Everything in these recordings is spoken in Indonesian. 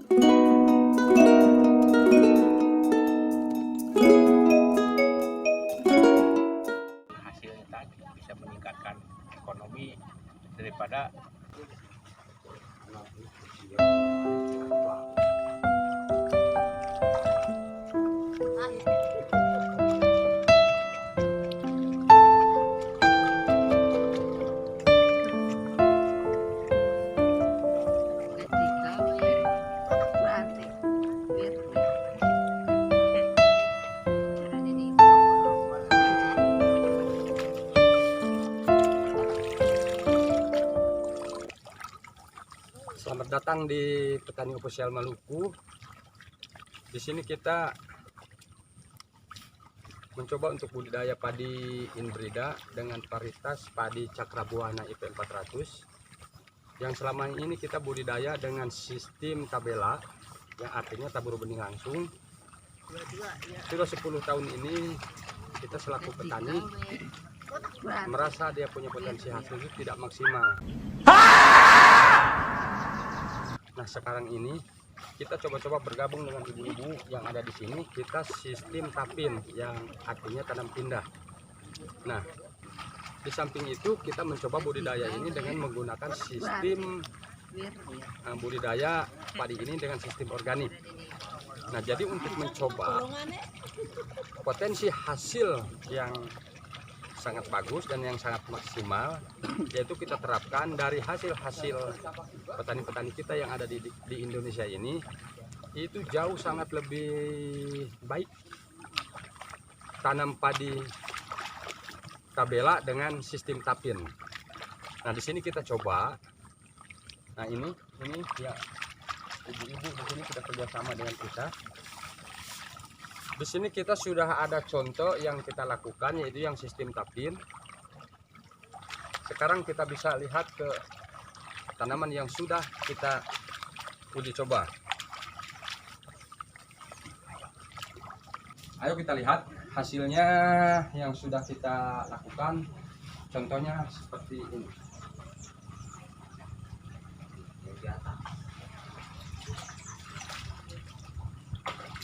Hasilnya tadi bisa meningkatkan ekonomi daripada Selamat datang di Petani Official Maluku. Di sini kita mencoba untuk budidaya padi inbrida dengan varietas padi Cakrabuana IP 400 yang selama ini kita budidaya dengan sistem tabela, yang artinya tabur benih langsung. Sudah 10 tahun ini kita selaku petani merasa dia punya potensi hasil itu tidak maksimal. Nah, sekarang ini kita coba-coba bergabung dengan ibu-ibu yang ada di sini. Kita sistem tapin, yang artinya tanam pindah. Nah, di samping itu kita mencoba budidaya ini dengan menggunakan sistem budidaya padi ini dengan sistem organik. Nah, jadi untuk mencoba potensi hasil yang sangat bagus dan yang sangat maksimal, yaitu kita terapkan dari hasil-hasil petani-petani kita yang ada di Indonesia ini, itu jauh sangat lebih baik tanam padi tabela dengan sistem tapin. Nah, di sini kita coba. Nah, ini ya ibu-ibu di sini sudah kerjasama dengan kita. Di sini kita sudah ada contoh yang kita lakukan, yaitu yang sistem tapin. Sekarang kita bisa lihat ke tanaman yang sudah kita uji coba. Ayo kita lihat hasilnya yang sudah kita lakukan. Contohnya seperti ini.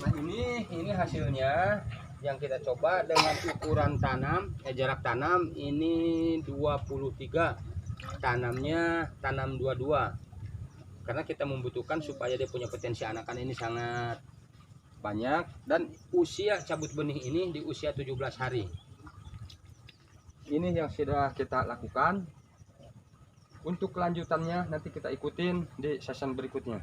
Nah, ini hasilnya yang kita coba dengan ukuran tanam, jarak tanam ini 23, tanamnya tanam 22, karena kita membutuhkan supaya dia punya potensi anakan ini sangat banyak, dan usia cabut benih ini di usia 17 hari. Ini yang sudah kita lakukan. Untuk kelanjutannya nanti kita ikutin di season berikutnya.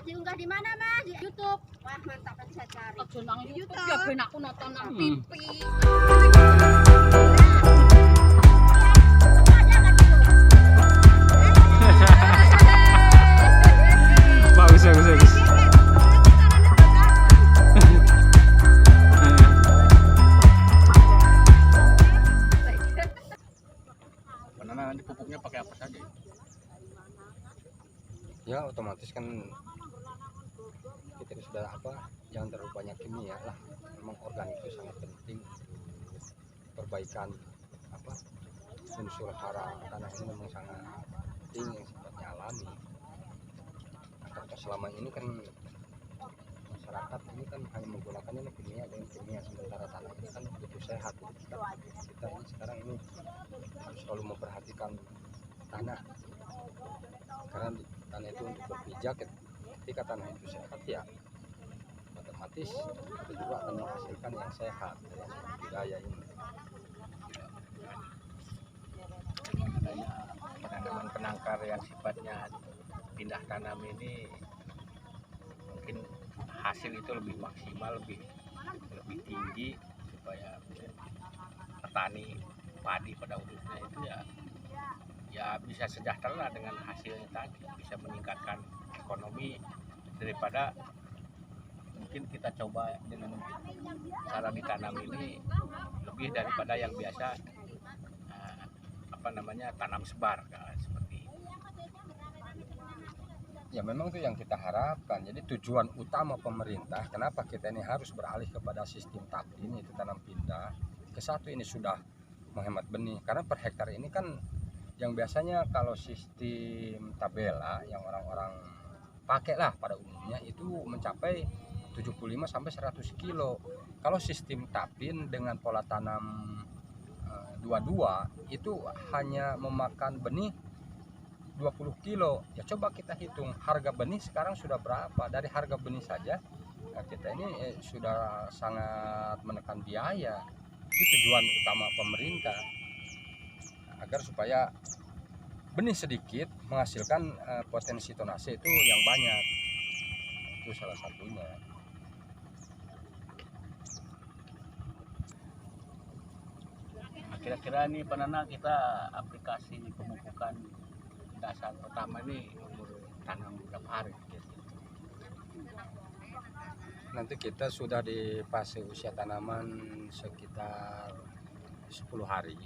Diunggah di mana, Mas? Di YouTube. Wah, mantap, nanti saya cari. Ojo nang YouTube ya ben aku nonton nang TV. Bagus, bagus, bagus. Banana nanti pupuknya pakai apa saja? Ya, otomatis kan kita sudah jangan terlalu banyak kimia lah. Memang organik itu sangat penting. Perbaikan unsur hara tanah ini memang sangat selama ini kan masyarakat ini kan hanya menggunakannya kimia dan kimia, sementara tanah ini kan begitu sehat. Kita ini sekarang ini harus selalu memperhatikan tanah, karena tanah itu untuk berpijak. Ketika tanah itu sehat ya otomatis itu juga akan menghasilkan yang sehat, yang seperti budaya ini. Adanya penanaman penangkar yang sifatnya pindah tanam ini mungkin hasil itu lebih maksimal, lebih tinggi, supaya petani padi pada umumnya itu ya bisa sejahtera dengan hasilnya tadi, bisa meningkatkan ekonomi daripada mungkin kita coba dengan cara ditanam ini lebih daripada yang biasa tanam sebar seperti itu. Ya memang itu yang kita harapkan. Jadi tujuan utama pemerintah kenapa kita ini harus beralih kepada sistem tapin, itu tanam pindah. Kesatu ini sudah menghemat benih, karena per hektar ini kan yang biasanya kalau sistem tabela yang orang-orang pakai lah pada umumnya itu mencapai 75 sampai 100 kilo. Kalau sistem tapin dengan pola tanam 22 itu hanya memakan benih 20 kilo. Ya coba kita hitung harga benih sekarang sudah berapa. Dari harga benih saja kita ini sudah sangat menekan biaya. Itu tujuan utama pemerintah, agar supaya benih sedikit menghasilkan potensi tonase itu yang banyak. Itu salah satunya. Kira-kira ini penana kita aplikasi pemupukan dasar pertama ini umur tanam berapa hari? Nanti kita sudah di fase usia tanaman sekitar 10 hari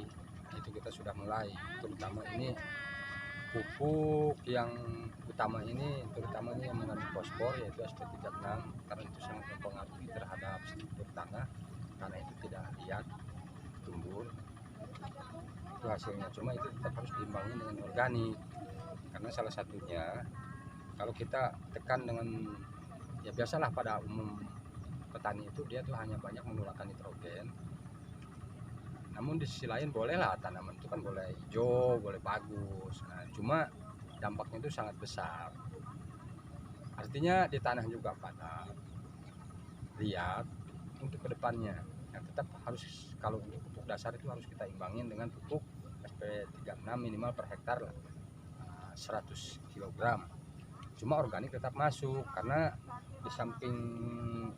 itu kita sudah mulai, terutama ini pupuk yang utama ini, terutama ini yang mengandung fosfor yaitu SP36, karena itu sangat mempengaruhi terhadap struktur tanah. Tanah itu tidak liat, tumbuh, itu hasilnya. Cuma itu tetap harus diimbangi dengan organik, karena salah satunya kalau kita tekan dengan, ya biasalah pada umum petani itu dia tuh hanya banyak menggunakan nitrogen. Namun di sisi lain bolehlah tanaman itu kan boleh hijau, boleh bagus. Nah, cuma dampaknya itu sangat besar. Artinya di tanah juga pada lihat untuk kedepannya. Yang tetap harus, kalau untuk pupuk dasar itu harus kita imbangin dengan pupuk SP36 minimal per hektar lah 100 kg. Cuma organik tetap masuk, karena di samping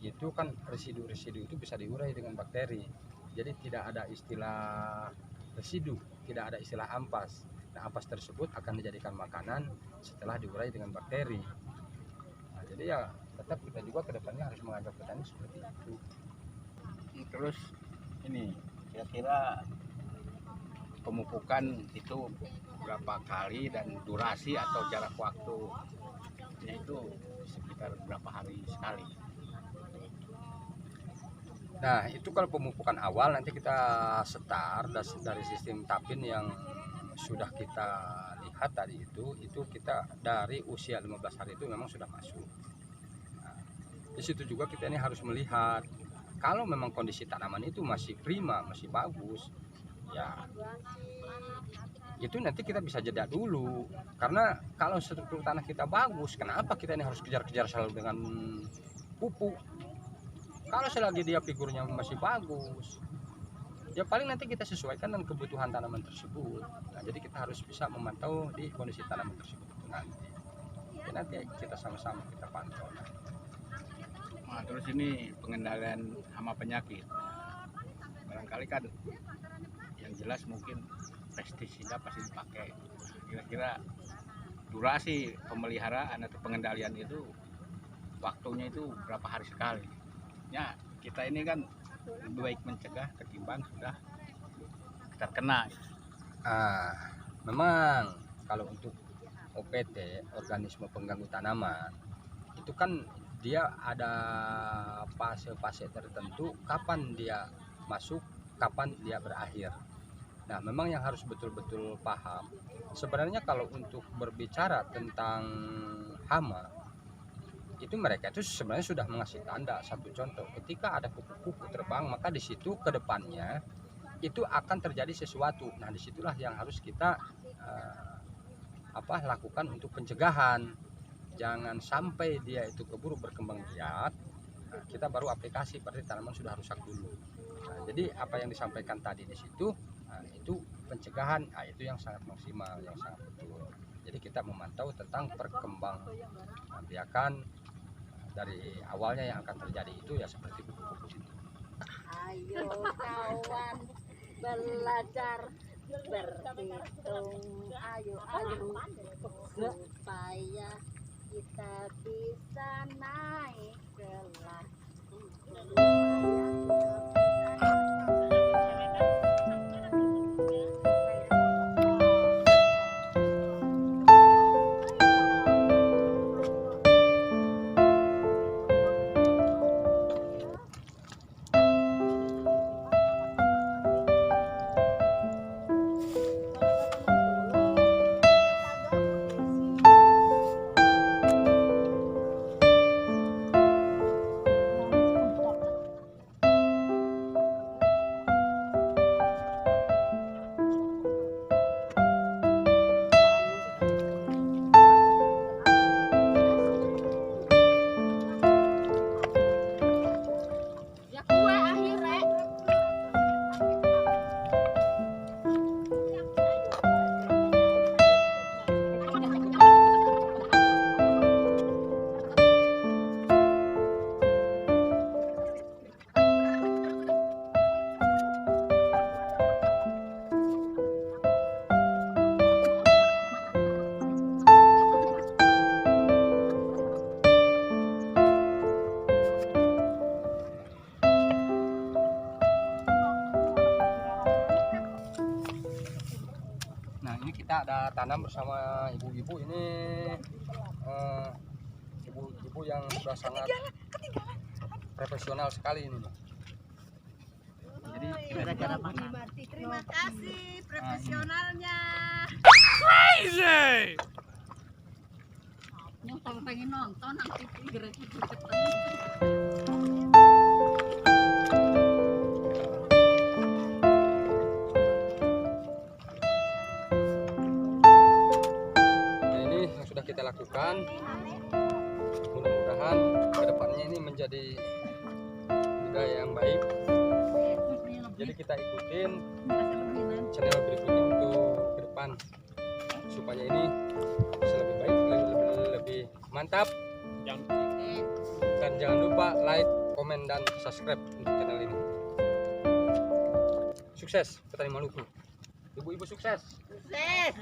itu kan residu-residu itu bisa diurai dengan bakteri. Jadi tidak ada istilah residu, tidak ada istilah ampas. Nah, ampas tersebut akan dijadikan makanan setelah diurai dengan bakteri. Nah, jadi ya tetap kita juga kedepannya harus mengajak petani seperti itu. Terus ini kira-kira pemupukan itu berapa kali dan durasi atau jarak waktunya itu sekitar berapa hari sekali? Nah, itu kalau pemupukan awal nanti kita start dari sistem tapin yang sudah kita lihat tadi itu kita dari usia 15 hari itu memang sudah masuk. Nah, di situ juga kita ini harus melihat kalau memang kondisi tanaman itu masih prima, masih bagus, ya itu nanti kita bisa jeda dulu. Karena kalau struktur tanah kita bagus, kenapa kita ini harus kejar-kejar selalu dengan pupuk? Kalau selagi dia figurnya masih bagus, ya paling nanti kita sesuaikan dengan kebutuhan tanaman tersebut. Nah, jadi kita harus bisa memantau di kondisi tanaman tersebut nanti. Ya, nanti kita sama-sama kita pantau. Nah, terus ini pengendalian hama penyakit. Barangkali kan yang jelas mungkin pestisida pasti dipakai. Kira-kira durasi pemeliharaan atau pengendalian itu waktunya itu berapa hari sekali? Ya, kita ini kan lebih baik mencegah ketimbang sudah terkena. Memang kalau untuk OPT, organisme pengganggu tanaman, itu kan dia ada fase-fase tertentu kapan dia masuk, kapan dia berakhir. Nah, memang yang harus betul-betul paham. Sebenarnya kalau untuk berbicara tentang hama, itu mereka itu sebenarnya sudah mengasih tanda. Satu contoh, ketika ada kupu-kupu terbang, maka di situ ke depannya itu akan terjadi sesuatu. Nah, disitulah yang harus kita lakukan untuk pencegahan. Jangan sampai dia itu keburu berkembang biak, kita baru aplikasi, berarti tanaman sudah rusak dulu. Nah, jadi apa yang disampaikan tadi di situ, itu pencegahan, itu yang sangat maksimal, yang sangat betul. Jadi kita memantau tentang perkembangbiakan dari awalnya yang akan terjadi itu ya seperti kupu-kupu itu. Ayo kawan belajar berhitung, ayo supaya kita bisa naik kelas. Nah, ini kita ada tanam bersama ibu-ibu ini, ibu-ibu yang sudah sangat profesional sekali ini. Jadi kira-kira mana? Terima kasih profesionalnya. Yang kalau pengen nonton nang TV gerak-gerak. Sudah kita lakukan, mudah-mudahan kedepannya ini menjadi budaya yang baik. Jadi kita ikutin channel berikutnya untuk ke depan supaya ini bisa lebih baik, lebih mantap. Dan jangan lupa like, komen, dan subscribe untuk channel ini. Sukses Petani Maluku, ibu-ibu sukses. Sukses.